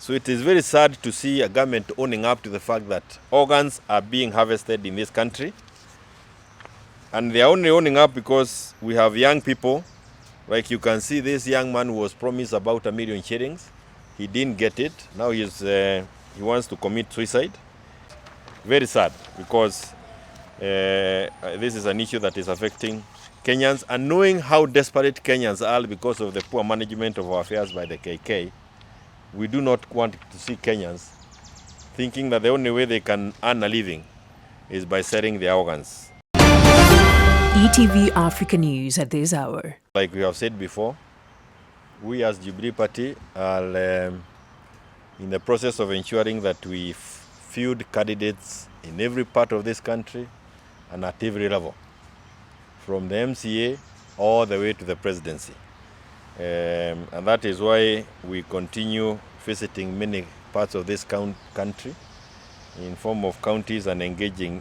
So it is very sad to see a government owning up to the fact that organs are being harvested in this country. And they are only owning up because we have young people. Like you can see, this young man who was promised about 1 million shillings. He didn't get it. Now he wants to commit suicide. Very sad, because this is an issue that is affecting Kenyans. And knowing how desperate Kenyans are because of the poor management of our affairs by the KK, we do not want to see Kenyans thinking that the only way they can earn a living is by selling their organs. ETV Africa News at this hour. Like we have said before, we as Jubilee Party are in the process of ensuring that we field candidates in every part of this country and at every level, from the MCA all the way to the presidency. And that is why we continue visiting many parts of this country in form of counties and engaging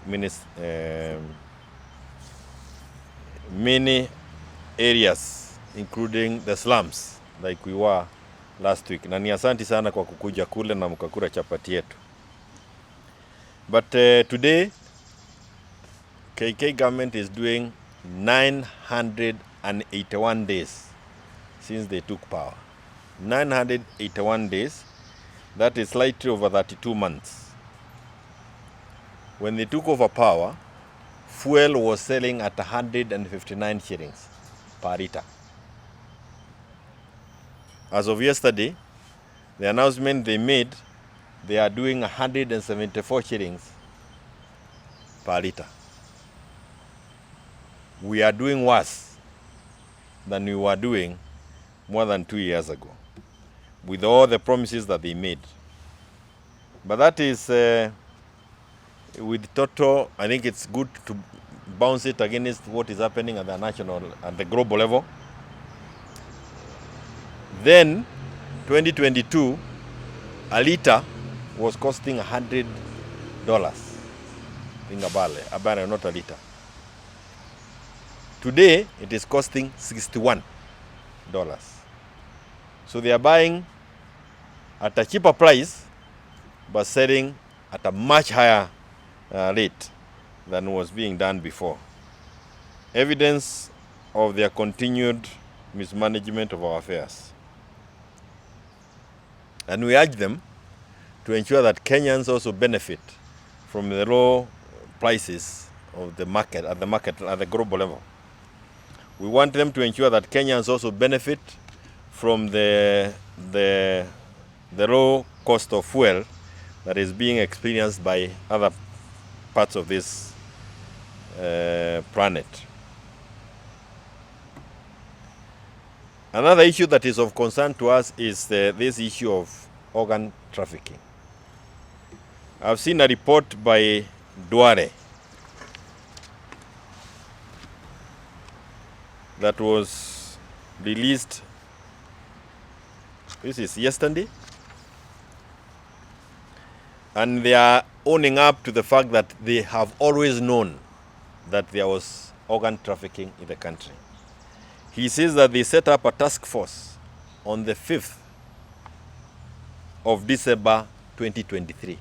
many areas, including the slums, like we were last week. Na ni asanti sana kwa kukuja kule na mkakura chapati yetu. But today, KK government is doing 981 days since they took power. 981 days, that is slightly over 32 months. When they took over power, fuel was selling at 159 shillings per liter. As of yesterday, the announcement they made, they are doing 174 shillings per liter. We are doing worse than we were doing more than 2 years ago, with all the promises that they made. But that is, with total, I think it's good to bounce it against what is happening at the national and the global level. Then, 2022, a liter was costing $100. Think about it, a barrel, not a liter. Today, it is costing $61. So they are buying at a cheaper price, but selling at a much higher rate than was being done before. Evidence of their continued mismanagement of our affairs. And we urge them to ensure that Kenyans also benefit from the low prices of the market, at the global level. We want them to ensure that Kenyans also benefit from the low cost of fuel that is being experienced by other parts of this planet. Another issue that is of concern to us is this issue of organ trafficking. I've seen a report by Duare that was released, this is yesterday, and they are owning up to the fact that they have always known that there was organ trafficking in the country. He says that they set up a task force on the 5th of December 2023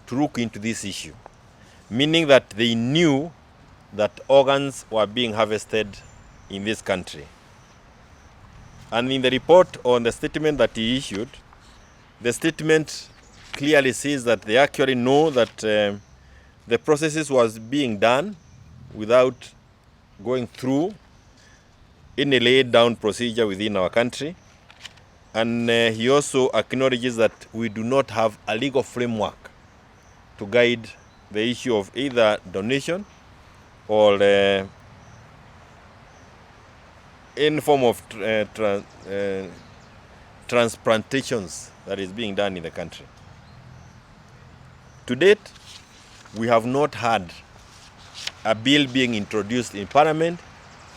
to look into this issue, meaning that they knew that organs were being harvested in this country. And in the report, on the statement that he issued, the statement clearly says that they actually know that the processes was being done without going through any laid down procedure within our country. And he also acknowledges that we do not have a legal framework to guide the issue of either donation or any form of transplantations that is being done in the country. To date, we have not had a bill being introduced in Parliament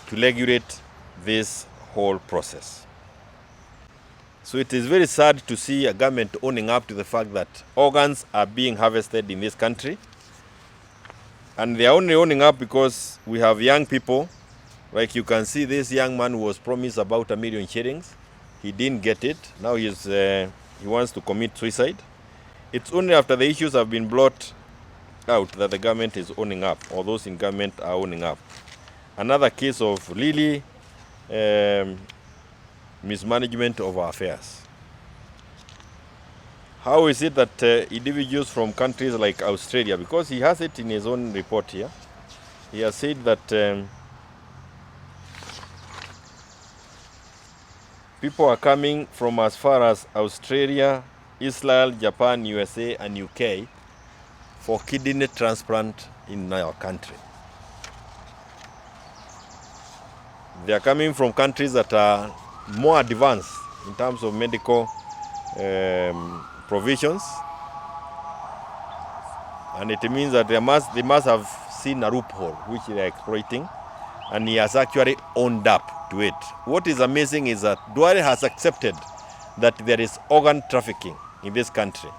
to regulate this whole process. So it is very sad to see a government owning up to the fact that organs are being harvested in this country. And they are only owning up because we have young people. Like you can see, this young man who was promised about 1 million shillings. He didn't get it. Now he he wants to commit suicide. It's only after the issues have been brought out that the government is owning up, or those in government are owning up. Another case of really mismanagement of our affairs. How is it that individuals from countries like Australia, because he has it in his own report here, he has said that people are coming from as far as Australia, Israel, Japan, USA, and UK for kidney transplant in our country. They are coming from countries that are more advanced in terms of medical provisions, and it means that they must have seen a loophole which they are exploiting, and he has actually owned up to it. What is amazing is that Duale has accepted that there is organ trafficking in this country,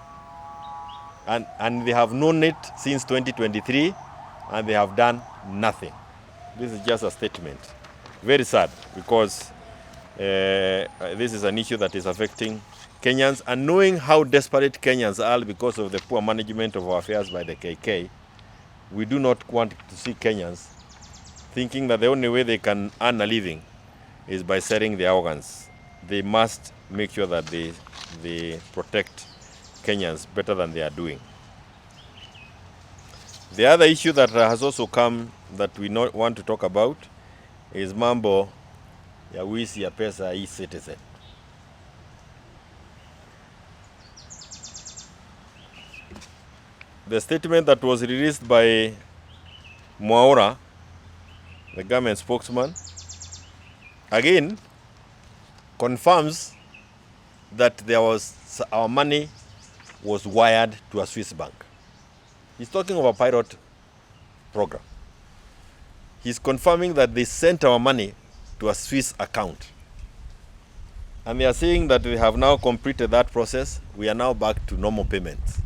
and they have known it since 2023, and they have done nothing. This is just a statement. Very sad, because this is an issue that is affecting Kenyans, and knowing how desperate Kenyans are because of the poor management of our affairs by the KK, we do not want to see Kenyans thinking that the only way they can earn a living is by selling their organs. They must make sure that they protect Kenyans better than they are doing. The other issue that has also come that we want to talk about is mambo ya wizi ya pesa e-citizen. The statement that was released by Mwaura, the government spokesman, again confirms that our money was wired to a Swiss bank. He's talking of a pilot program. He's confirming that they sent our money to a Swiss account. And they are saying that we have now completed that process. We are now back to normal payments.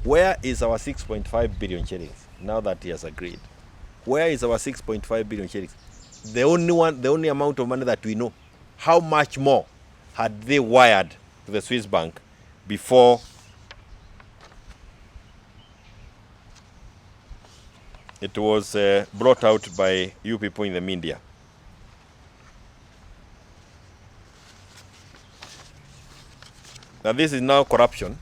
Where is our 6.5 billion shillings now that he has agreed? Where is our 6.5 billion shillings? The only amount of money that we know. How much more had they wired to the Swiss bank before it was brought out by you people in the media? Now this is now corruption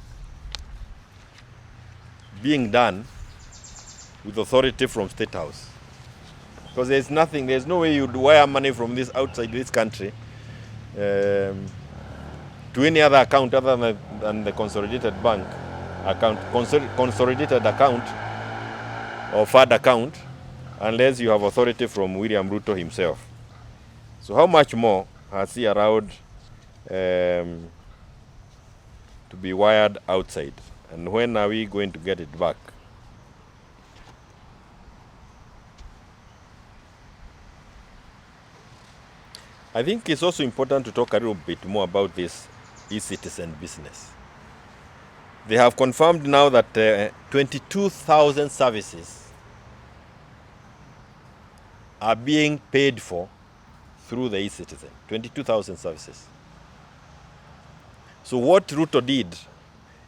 being done with authority from State House. Because there's no way you'd wire money from this outside this country to any other account other than the consolidated bank account, consolidated account or FAD account, unless you have authority from William Ruto himself. So how much more has he allowed to be wired outside? And when are we going to get it back? I think it's also important to talk a little bit more about this e-citizen business. They have confirmed now that 22,000 services are being paid for through the e-citizen. 22,000 services. So what Ruto did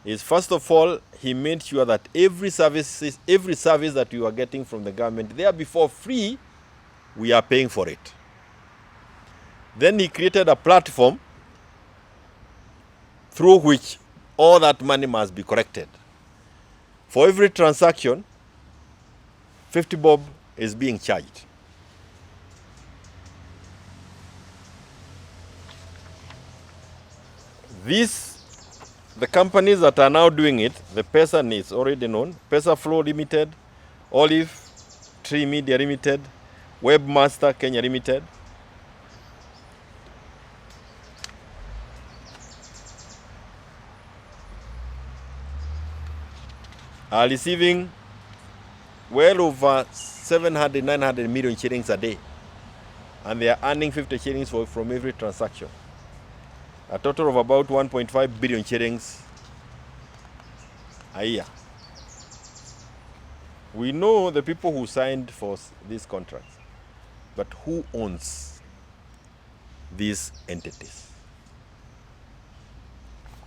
is, first of all, he made sure that every service that we were getting from the government, there before free, we are paying for it. Then he created a platform through which all that money must be collected. For every transaction, 50 bob is being charged. The companies that are now doing it, the person is already known: Pesa Flow Limited, Olive Tree Media Limited, Webmaster Kenya Limited. Are receiving well over 700, 900 million shillings a day. And they are earning 50 shillings from every transaction. A total of about 1.5 billion shillings a year. We know the people who signed for these contracts, but who owns these entities?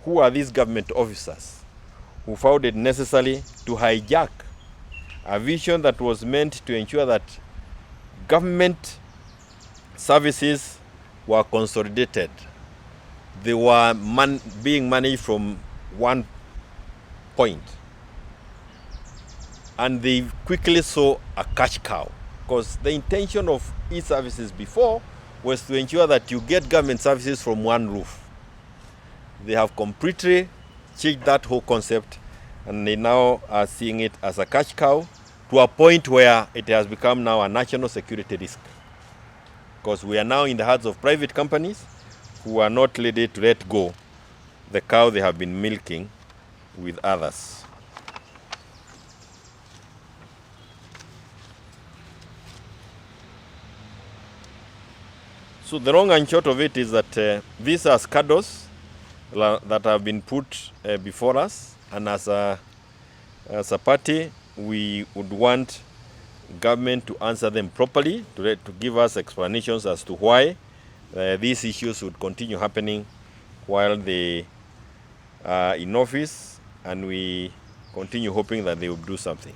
who are these government officers who found it necessary to hijack a vision that was meant to ensure that government services were consolidated. They were being managed from one point. And they quickly saw a cash cow, because the intention of e-services before was to ensure that you get government services from one roof. They have completely changed that whole concept, and they now are seeing it as a cash cow, to a point where it has become now a national security risk. Because we are now in the hands of private companies who are not ready to let go the cow they have been milking with others. So the long and short of it is that these are scandals that have been put before us, and as a party, we would want government to answer them properly, to give us explanations as to why these issues would continue happening while they are in office, and we continue hoping that they will do something.